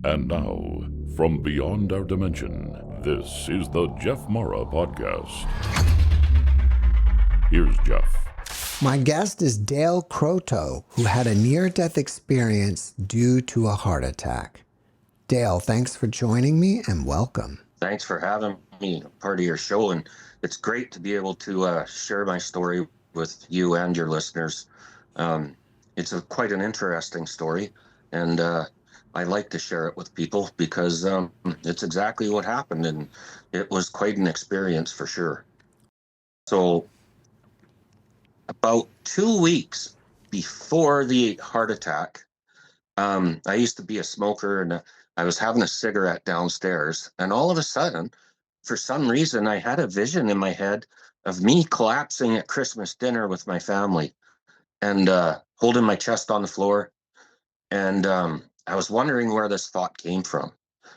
And now, from beyond our dimension, this is the JeffMara podcast. Here's Jeff. My guest is Dale Croteau, who had a near-death experience due to a heart attack. Dale, thanks for joining me and welcome. Thanks for having me part of your show, and it's great to be able to share my story with you and your listeners. It's quite an interesting story, and I like to share it with people because it's exactly what happened, and it was quite an experience for sure. So about 2 weeks before the heart attack, I used to be a smoker, and I was having a cigarette downstairs, and all of a sudden, for some reason, I had a vision in my head of me collapsing at Christmas dinner with my family and holding my chest on the floor. And I was wondering where this thought came from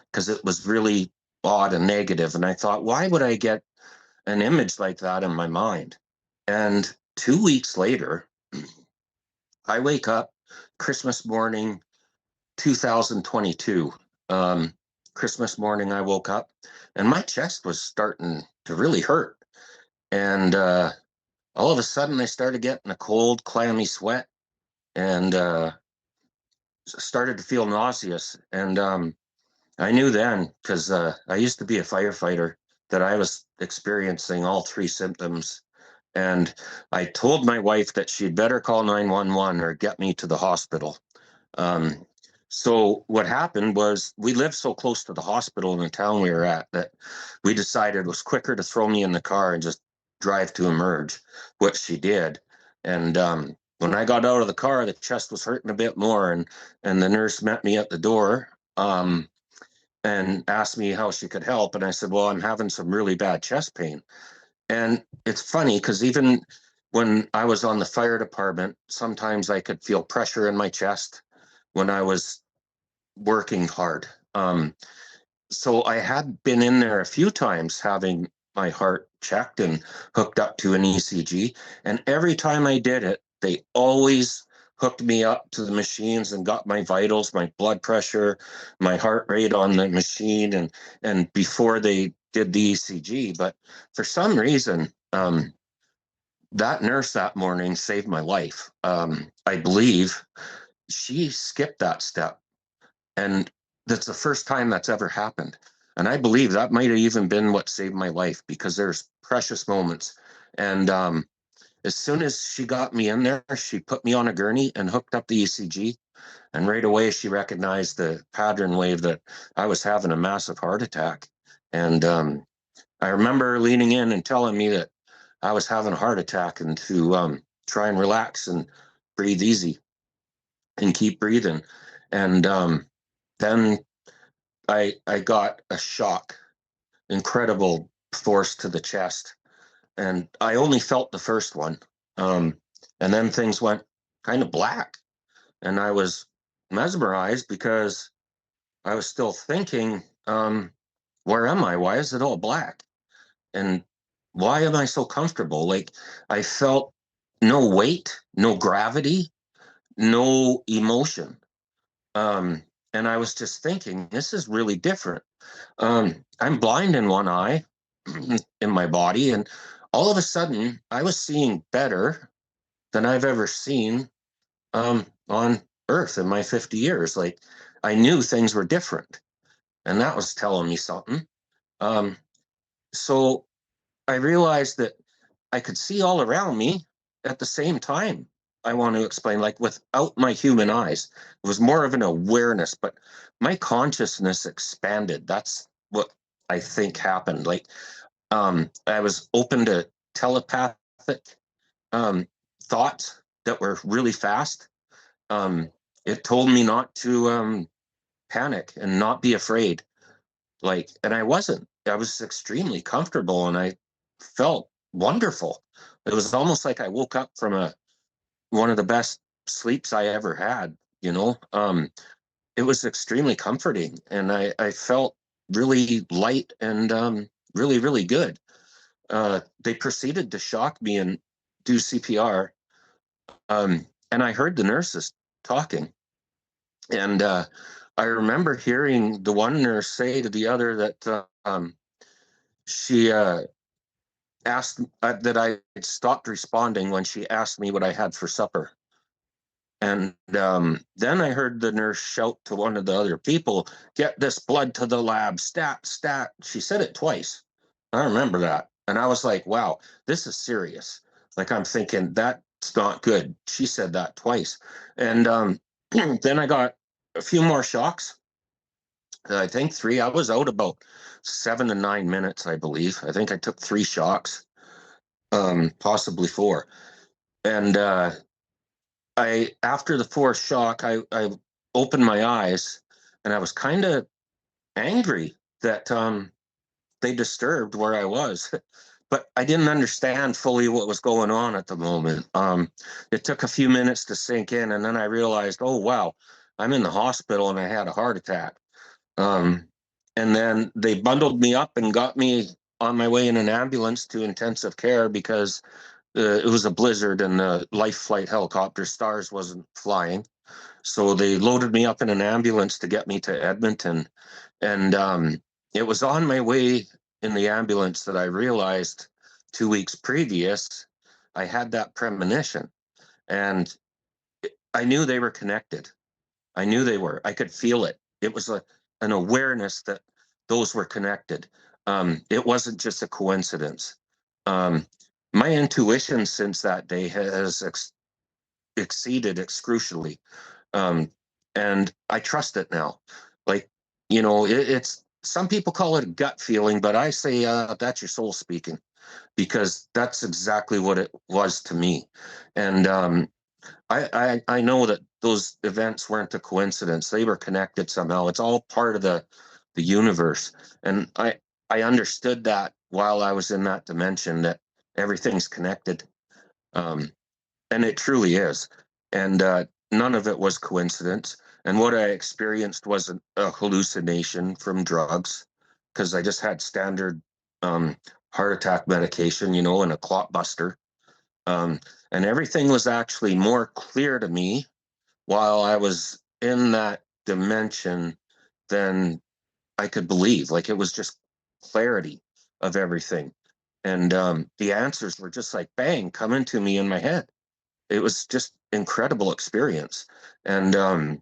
because it was really odd and negative. And I thought, why would I get an image like that in my mind? And 2 weeks later, I wake up Christmas morning, 2022. Christmas morning, I woke up and my chest was starting to really hurt. And all of a sudden, I started getting a cold, clammy sweat and started to feel nauseous. And I knew then, because I used to be a firefighter, that I was experiencing all three symptoms. And I told my wife that she'd better call 911 or get me to the hospital. So what happened was we lived so close to the hospital in the town we were at that we decided it was quicker to throw me in the car and just drive to Emerge, which she did. And when I got out of the car, the chest was hurting a bit more, and the nurse met me at the door and asked me how she could help. And I said, well, I'm having some really bad chest pain. And it's funny because even when I was on the fire department, sometimes I could feel pressure in my chest when I was working hard. So I had been in there a few times having my heart checked and hooked up to an ECG. And every time I did it, they always hooked me up to the machines and got my vitals, my blood pressure, my heart rate on the machine, and before they did the ECG. But for some reason, that nurse that morning saved my life. I believe she skipped that step. And that's the first time that's ever happened. And I believe that might have even been what saved my life because there's precious moments. And as soon as she got me in there, she put me on a gurney and hooked up the ECG. And right away, she recognized the pattern wave that I was having a massive heart attack. And I remember leaning in and telling me that I was having a heart attack and to try and relax and breathe easy and keep breathing. And then I got a shock, incredible force to the chest. And I only felt the first one. And then things went kind of black. And I was mesmerized because I was still thinking, where am I? Why is it all black? And why am I so comfortable? Like I felt no weight, no gravity, no emotion. And I was just thinking, this is really different. I'm blind in one eye in my body. And all of a sudden, I was seeing better than I've ever seen on Earth in my 50 years. Like I knew things were different. And that was telling me something. So I realized that I could see all around me at the same time. I want to explain, like without my human eyes, it was more of an awareness, but my consciousness expanded. That's what I think happened. Like I was open to telepathic thoughts that were really fast. It told me not to panic and not be afraid. Like, and I wasn't. I was extremely comfortable and I felt wonderful. It was almost like I woke up from one of the best sleeps I ever had, you know. It was extremely comforting and I felt really light and really, really good. They proceeded to shock me and do CPR. And I heard the nurses talking. And I remember hearing the one nurse say to the other that she asked that I stopped responding when she asked me what I had for supper. And then I heard the nurse shout to one of the other people, "Get this blood to the lab, stat, stat." She said it twice. I remember that. And I was like, wow, this is serious. Like, I'm thinking, that's not good. She said that twice. And then I got a few more shocks. I think three. I was out about 7 to 9 minutes, I believe. I think I took three shocks, possibly four. And I after the fourth shock, I opened my eyes and I was kind of angry that they disturbed where I was. But I didn't understand fully what was going on at the moment. It took a few minutes to sink in, and then I realized, oh wow, I'm in the hospital and I had a heart attack. Um, and then they bundled me up and got me on my way in an ambulance to intensive care because it was a blizzard and the life flight helicopter Stars wasn't flying. So they loaded me up in an ambulance to get me to Edmonton. And it was on my way in the ambulance that I realized 2 weeks previous, I had that premonition. And I knew they were connected. I knew they were. I could feel it. It was an awareness that those were connected. It wasn't just a coincidence. Um, my intuition since that day has exceeded excrucially. Um, and I trust it now. Like, it's some people call it a gut feeling, but I say that's your soul speaking because that's exactly what it was to me. And I know that those events weren't a coincidence. They were connected somehow. It's all part of the universe. And I understood that while I was in that dimension that everything's connected. Um, and it truly is. And none of it was coincidence. And what I experienced wasn't a hallucination from drugs because I just had standard um, heart attack medication, and a clot buster. And everything was actually more clear to me while I was in that dimension than I could believe. Like, it was just clarity of everything. And the answers were just like bang coming to me in my head. It was just incredible experience. And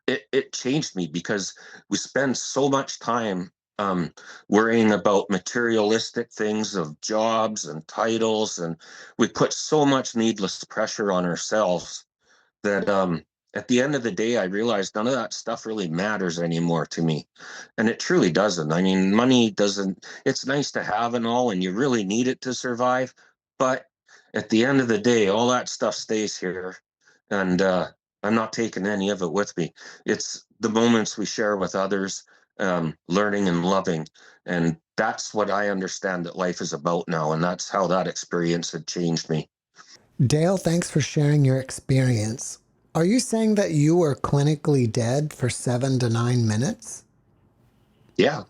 it changed me because we spend so much time worrying about materialistic things of jobs and titles, and we put so much needless pressure on ourselves that at the end of the day, I realized none of that stuff really matters anymore to me. And it truly doesn't. I mean, money doesn't, it's nice to have and all, and you really need it to survive. But at the end of the day, all that stuff stays here. And I'm not taking any of it with me. It's the moments we share with others, learning and loving. And that's what I understand that life is about now. And that's how that experience had changed me. Dale, thanks for sharing your experience. Are you saying that you were clinically dead for 7 to 9 minutes? Yeah.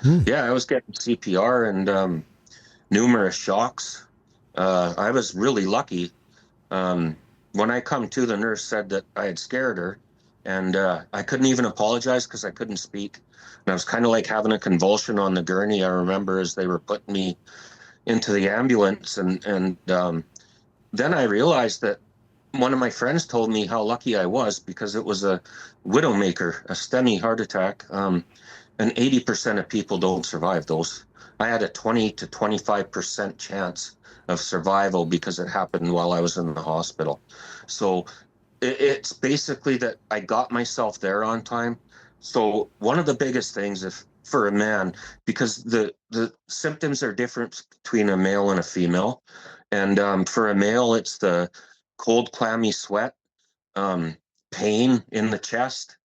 Hmm. Yeah, I was getting CPR and numerous shocks. I was really lucky. When I come to, the nurse said that I had scared her, and I couldn't even apologize because I couldn't speak. And I was kind of like having a convulsion on the gurney. I remember as they were putting me into the ambulance, and then I realized that one of my friends told me how lucky I was because it was a widowmaker, a STEMI heart attack. And 80% of people don't survive those. I had a 20 to 25% chance of survival because it happened while I was in the hospital. So it's basically that I got myself there on time. So one of the biggest things, if for a man, because the symptoms are different between a male and a female, and for a male, it's the cold, clammy sweat, um, pain in the chest,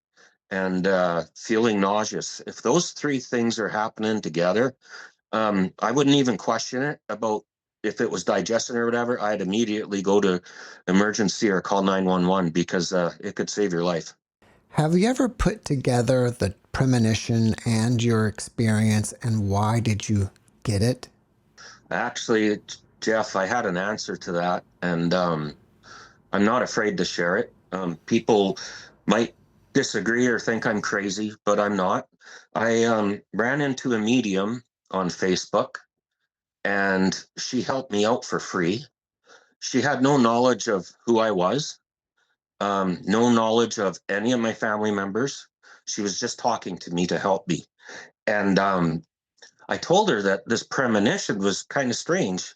and feeling nauseous. If those three things are happening together, I wouldn't even question it about if it was digestion or whatever. I'd immediately go to emergency or call 911 because it could save your life. Have you ever put together the premonition and your experience, and why did you get it? Actually, Jeff, I had an answer to that, and I'm not afraid to share it. People might disagree or think I'm crazy, but I'm not. I ran into a medium on Facebook, and she helped me out for free. She had no knowledge of who I was, no knowledge of any of my family members. She was just talking to me to help me. And I told her that this premonition was kind of strange.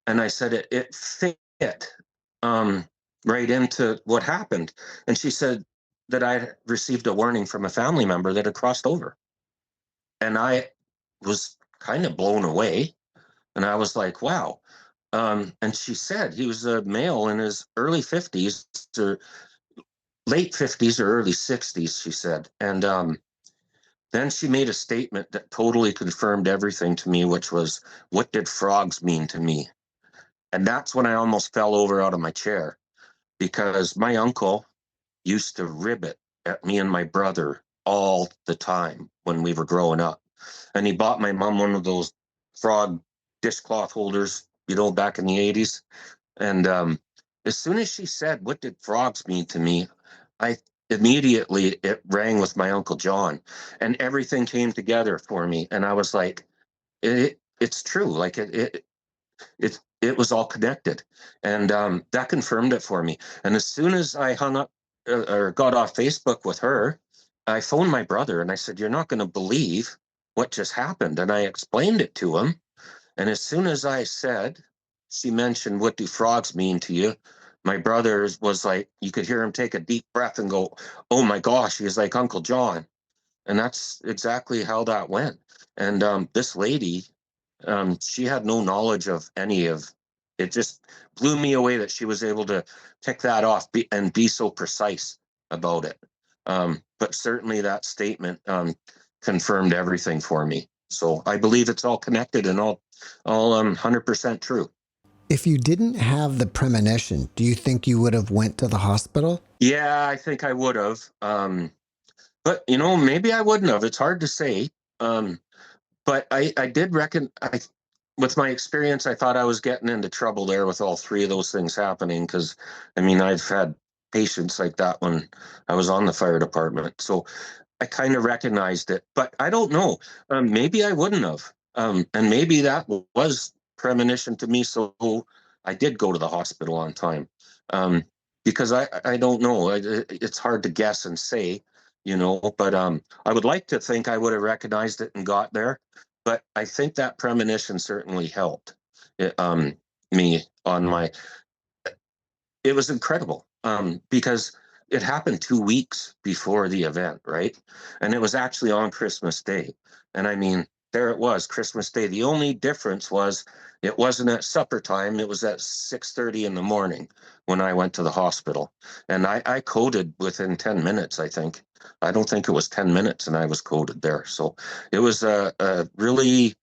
And I said it fit um, right into what happened. And she said that I received a warning from a family member that had crossed over. And I was kind of blown away. And I was like, wow. And she said he was a male in his early 50s or late 50s or early 60s, she said. And then she made a statement that totally confirmed everything to me, which was, what did frogs mean to me? And that's when I almost fell over out of my chair, because my uncle used to ribbit at me and my brother all the time when we were growing up. And he bought my mom one of those frog dishcloth holders, back in the 80s. And as soon as she said, what did frogs mean to me? I immediately, it rang with my Uncle John, and everything came together for me. And I was like, it's true. Like it was all connected. And that confirmed it for me. And as soon as I hung up or got off Facebook with her, I phoned my brother and I said, you're not going to believe what just happened. And I explained it to him. And as soon as I said, she mentioned, what do frogs mean to you? My brother was like, you could hear him take a deep breath and go, oh my gosh, he's like Uncle John. And that's exactly how that went. And this lady, she had no knowledge of any of it. Just blew me away that she was able to tick that off and be so precise about it. But certainly that statement confirmed everything for me. So I believe it's all connected and all 100% true. If you didn't have the premonition, do you think you would have went to the hospital? Yeah, I think I would have. But maybe I wouldn't have. It's hard to say. Um, but I did reckon with my experience, I thought I was getting into trouble there with all three of those things happening. Because I've had patients like that when I was on the fire department, so I kind of recognized it. But I don't know. Maybe I wouldn't have. And maybe that was premonition to me. So I did go to the hospital on time. Um, because I don't know. It's hard to guess and say, but I would like to think I would have recognized it and got there. But I think that premonition certainly helped me on my. It was incredible because it happened 2 weeks before the event, right? And it was actually on Christmas Day. And there it was, Christmas Day. The only difference was it wasn't at supper time. It was at 6:30 in the morning when I went to the hospital. And I coded within 10 minutes, I think. I don't think it was 10 minutes and I was coded there. So it was a really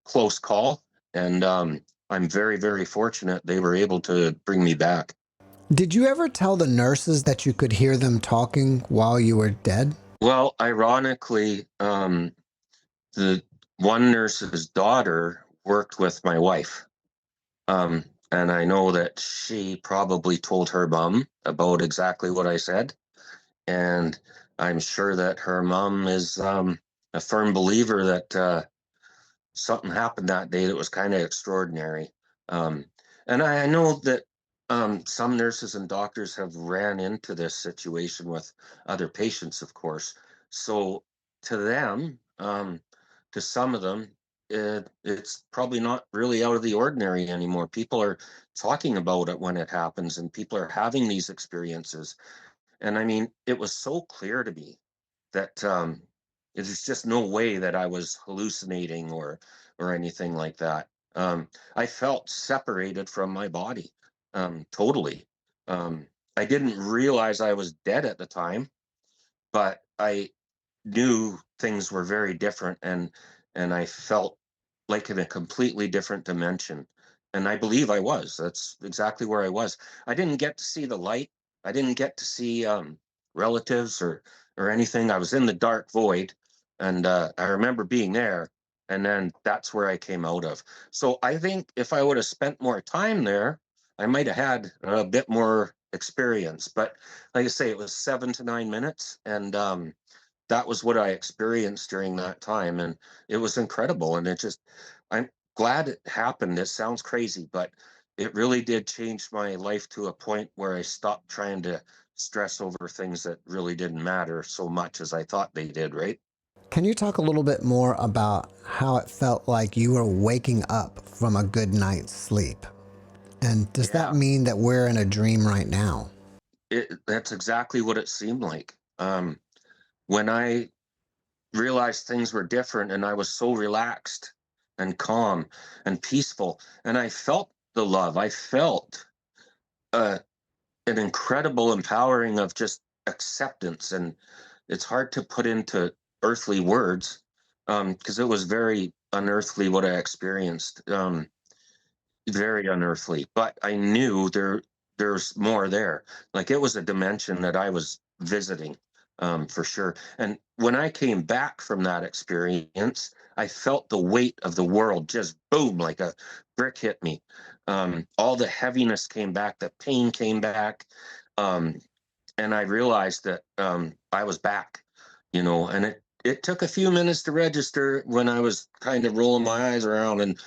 close call. And I'm very, very fortunate they were able to bring me back. Did you ever tell the nurses that you could hear them talking while you were dead? Well, ironically, the one nurse's daughter worked with my wife. And I know that she probably told her mom about exactly what I said. And I'm sure that her mom is a firm believer that something happened that day that was kind of extraordinary. Um, and I know that some nurses and doctors have ran into this situation with other patients, of course. So to them, to some of them, it's probably not really out of the ordinary anymore. People are talking about it when it happens, and people are having these experiences. And it was so clear to me that there's just no way that I was hallucinating or anything like that. I felt separated from my body, totally. Um, I didn't realize I was dead at the time, but I knew things were very different, and I felt like in a completely different dimension. And I believe I was. That's exactly where I was. I didn't get to see the light. I didn't get to see relatives or anything. I was in the dark void, and I remember being there. And then that's where I came out of. So I think if I would have spent more time there, I might have had a bit more experience. But like I say, it was 7 to 9 minutes, and that was what I experienced during that time, and it was incredible. And I'm glad it happened. It sounds crazy, but it really did change my life to a point where I stopped trying to stress over things that really didn't matter so much as I thought they did, right? Can you talk a little bit more about how it felt like you were waking up from a good night's sleep? And does that Yeah, mean that we're in a dream right now? that's exactly what it seemed like. When I realized things were different and I was so relaxed and calm and peaceful, and I felt the love. I felt uh, an incredible empowering of just acceptance, and it's hard to put into earthly words because it was very unearthly what I experienced. Very unearthly, but I knew there's more there. Like it was a dimension that I was visiting, for sure. And when I came back from that experience, I felt the weight of the world just boom, like a brick hit me. All the heaviness came back, the pain came back, um, and I realized that I was back, and it took a few minutes to register when I was kind of rolling my eyes around and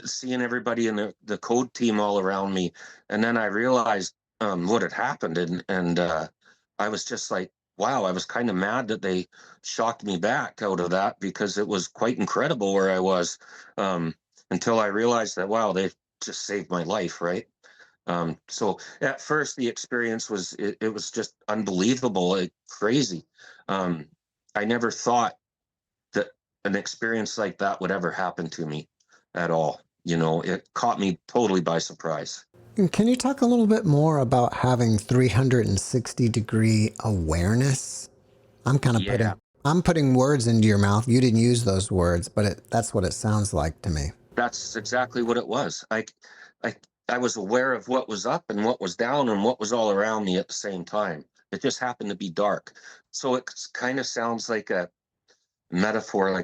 seeing everybody in the code team all around me. And then I realized what had happened. And I was just like, wow, I was kind of mad that they shocked me back out of that because it was quite incredible where I was until I realized that, wow, they just saved my life, right? So at first the experience it was just unbelievable, like crazy. Um, I never thought that an experience like that would ever happen to me at all. It caught me totally by surprise. And can you talk a little bit more about having 360-degree awareness? I'm kind of Yeah, putting words into your mouth. You didn't use those words, but that's what it sounds like to me. that's exactly what it was. I, I was aware of what was up and what was down and what was all around me at the same time. It just happened to be dark. So it kind of sounds like a metaphor,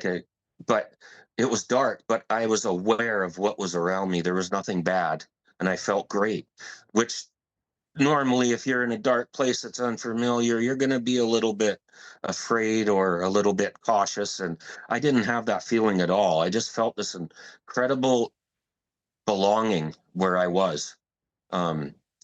but it was dark, but I was aware of what was around me. There was nothing bad, and I felt great, which normally, if you're in a dark place that's unfamiliar, you're going to be a little bit afraid or a little bit cautious. And I didn't have that feeling at all. I just felt this incredible belonging where I was,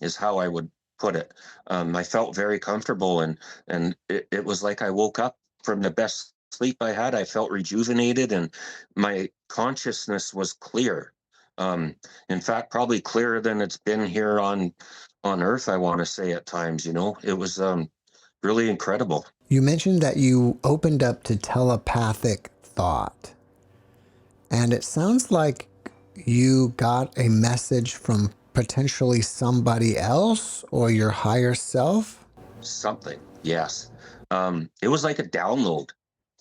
is how I would put it. I felt very comfortable, and it was like I woke up from the best sleep I had. I felt rejuvenated, and my consciousness was clear. Um, in fact, probably clearer than it's been here on Earth. I want to say at times, it was really incredible. You mentioned that you opened up to telepathic thought, and it sounds like you got a message from potentially somebody else or your higher self. Something, yes. It was like a download,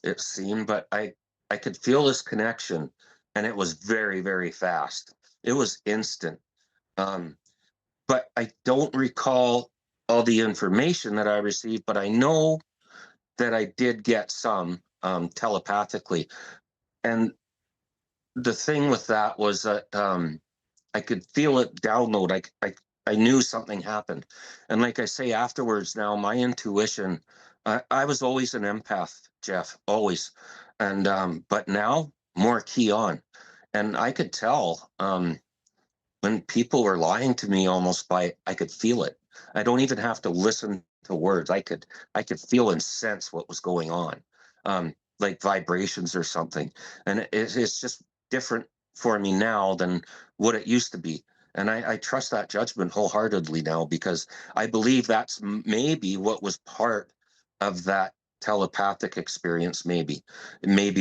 it seemed, but I could feel this connection, and it was very, very fast. It was instant. Um, but I don't recall all the information that I received, but I know that I did get some telepathically. And the thing with that was that I could feel it download. I knew something happened. And like I say afterwards now, my intuition, I was always an empath, Jeff, always. And but now more key on. And I could tell when people were lying to me almost by I could feel it. I don't even have to listen to words. I could feel and sense what was going on. Like vibrations or something. And it's just different for me now than what it used to be. And I trust that judgment wholeheartedly now because I believe that's maybe what was part of that telepathic experience. Maybe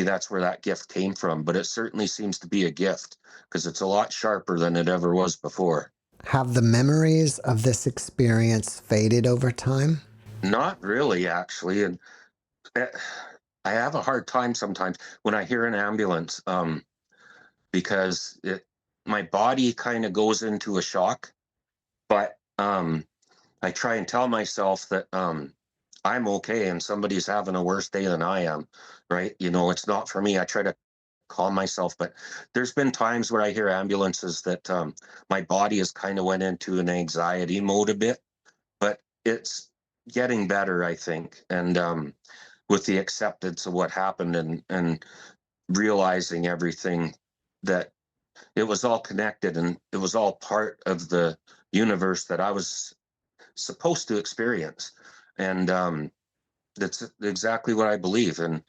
that's where that gift came from, but it certainly seems to be a gift because it's a lot sharper than it ever was before. Have the memories of this experience faded over time? Not really, actually. And eh, I have a hard time sometimes when I hear an ambulance, because my body kind of goes into a shock. But I try and tell myself that I'm okay and somebody's having a worse day than I am, right? It's not for me. I try to calm myself, but there's been times where I hear ambulances that my body has kind of went into an anxiety mode a bit. it's getting better, I think. And with the acceptance of what happened and realizing everything, that it was all connected and it was all part of the universe that I was supposed to experience. And that's exactly what I believe, and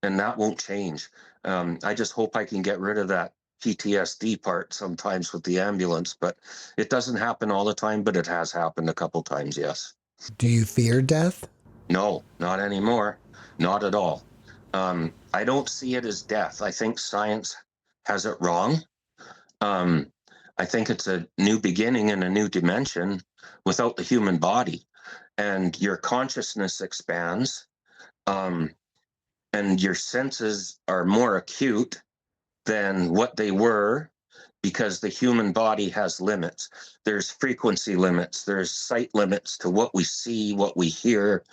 that won't change. I just hope I can get rid of that PTSD part sometimes with the ambulance, but it doesn't happen all the time, but it has happened a couple times, yes. Do you fear death? No, not anymore. Not at all. I don't see it as death. I think science has it wrong. Um, I think it's a new beginning and a new dimension without the human body, and your consciousness expands, um, and your senses are more acute than what they were, because the human body has limits. There's frequency limits, there's sight limits to what we see, what we hear.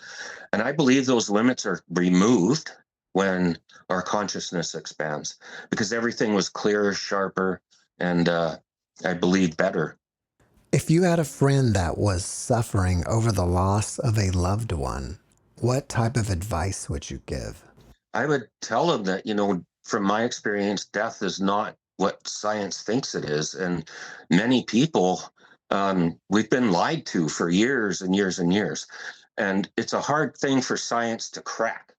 And I believe those limits are removed when our consciousness expands, because everything was clearer, sharper, and I believe better. If you had a friend that was suffering over the loss of a loved one, what type of advice would you give? I would tell them that, from my experience, death is not what science thinks it is. And many people, we've been lied to for years and years and years. And it's a hard thing for science to crack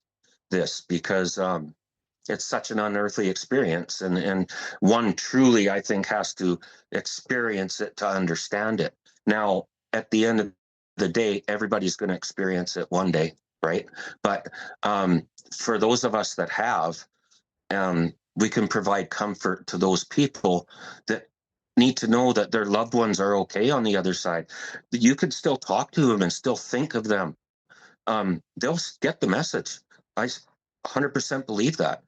this, because it's such an unearthly experience. And one truly, I think, has to experience it to understand it. Now, at the end of the day, everybody's going to experience it one day, right? But for those of us that have, we can provide comfort to those people that need to know that their loved ones are okay on the other side. That you could still talk to them and still think of them. They'll get the message. I 100% believe that.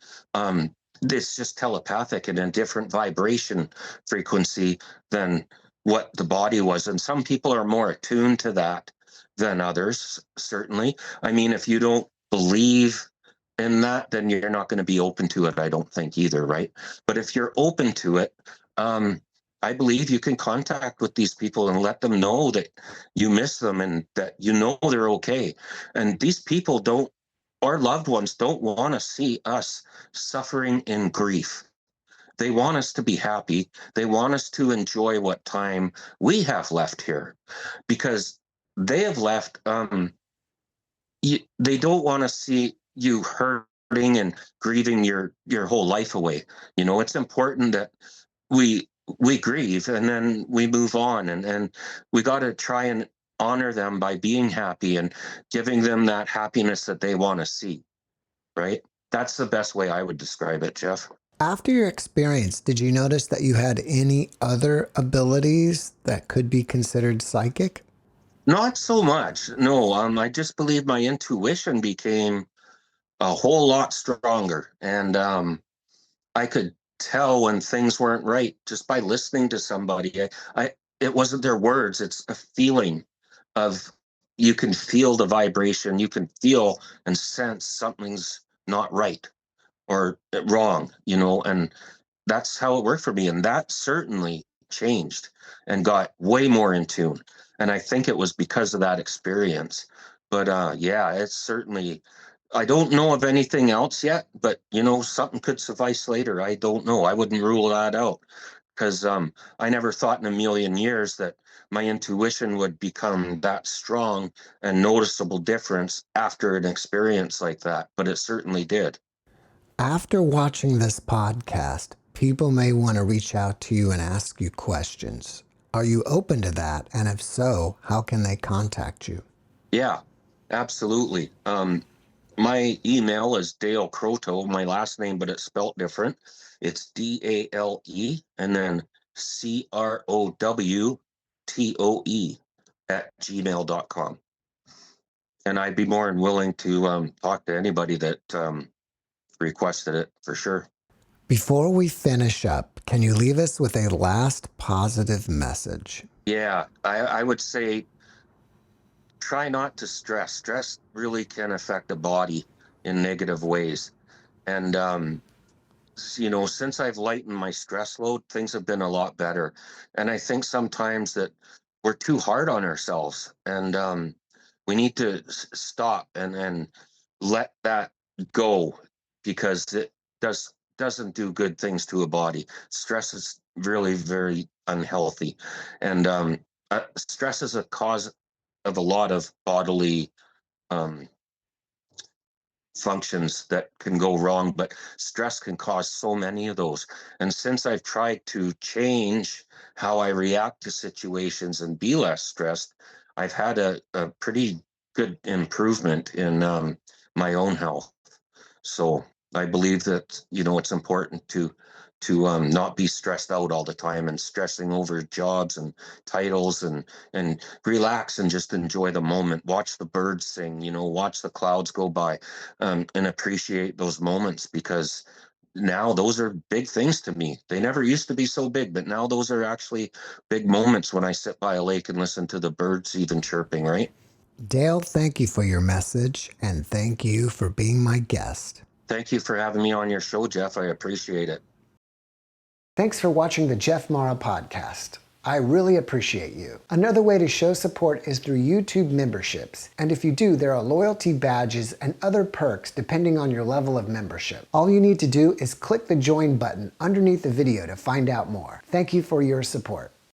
It's just telepathic and a different vibration frequency than what the body was. And some people are more attuned to that than others, certainly. I mean, if you don't believe in that, then you're not going to be open to it, I don't think either, right? But if you're open to it, I believe you can contact with these people and let them know that you miss them and that they're okay. And these people don't, our loved ones don't want to see us suffering in grief. They want us to be happy. They want us to enjoy what time we have left here, because they have left. They don't want to see you hurting and grieving your whole life away. It's important that we grieve and then we move on, and we got to try and honor them by being happy and giving them that happiness that they want to see, right? That's the best way I would describe it, Jeff. After your experience, did you notice that you had any other abilities that could be considered psychic? Not so much, no. I just believe my intuition became a whole lot stronger, and I could tell when things weren't right just by listening to somebody. It wasn't their words, it's a feeling of, you can feel the vibration, you can feel and sense something's not right or wrong, and that's how it worked for me. And that certainly changed and got way more in tune. And I think it was because of that experience. But yeah, it's certainly, I don't know of anything else yet, but something could suffice later. I don't know. I wouldn't rule that out, because I never thought in a million years that my intuition would become that strong and noticeable difference after an experience like that. But it certainly did. After watching this podcast, people may want to reach out to you and ask you questions. Are you open to that? And if so, how can they contact you? Yeah, absolutely. My email is Dale Croteau, my last name, but it's spelt different. It's DALE and then CROWTOE @gmail.com. And I'd be more than willing to talk to anybody that requested it, for sure. Before we finish up, can you leave us with a last positive message? Yeah, I would say try not to stress. Stress really can affect the body in negative ways. And since I've lightened my stress load, things have been a lot better. And I think sometimes that we're too hard on ourselves. And We need to stop and let that go, because it doesn't do good things to a body. Stress is really very unhealthy, and stress is a cause of a lot of bodily um, functions that can go wrong, but stress can cause so many of those. And since I've tried to change how I react to situations and be less stressed, I've had a pretty good improvement in my own health. So I believe that, it's important to not be stressed out all the time and stressing over jobs and titles, and relax and just enjoy the moment. Watch the birds sing, watch the clouds go by, and appreciate those moments, because now those are big things to me. They never used to be so big, but now those are actually big moments when I sit by a lake and listen to the birds even chirping, right? Dale, thank you for your message, and thank you for being my guest. Thank you for having me on your show, Jeff. I appreciate it. Thanks for watching the JeffMara podcast. I really appreciate you. Another way to show support is through YouTube memberships. And if you do, there are loyalty badges and other perks depending on your level of membership. All you need to do is click the join button underneath the video to find out more. Thank you for your support.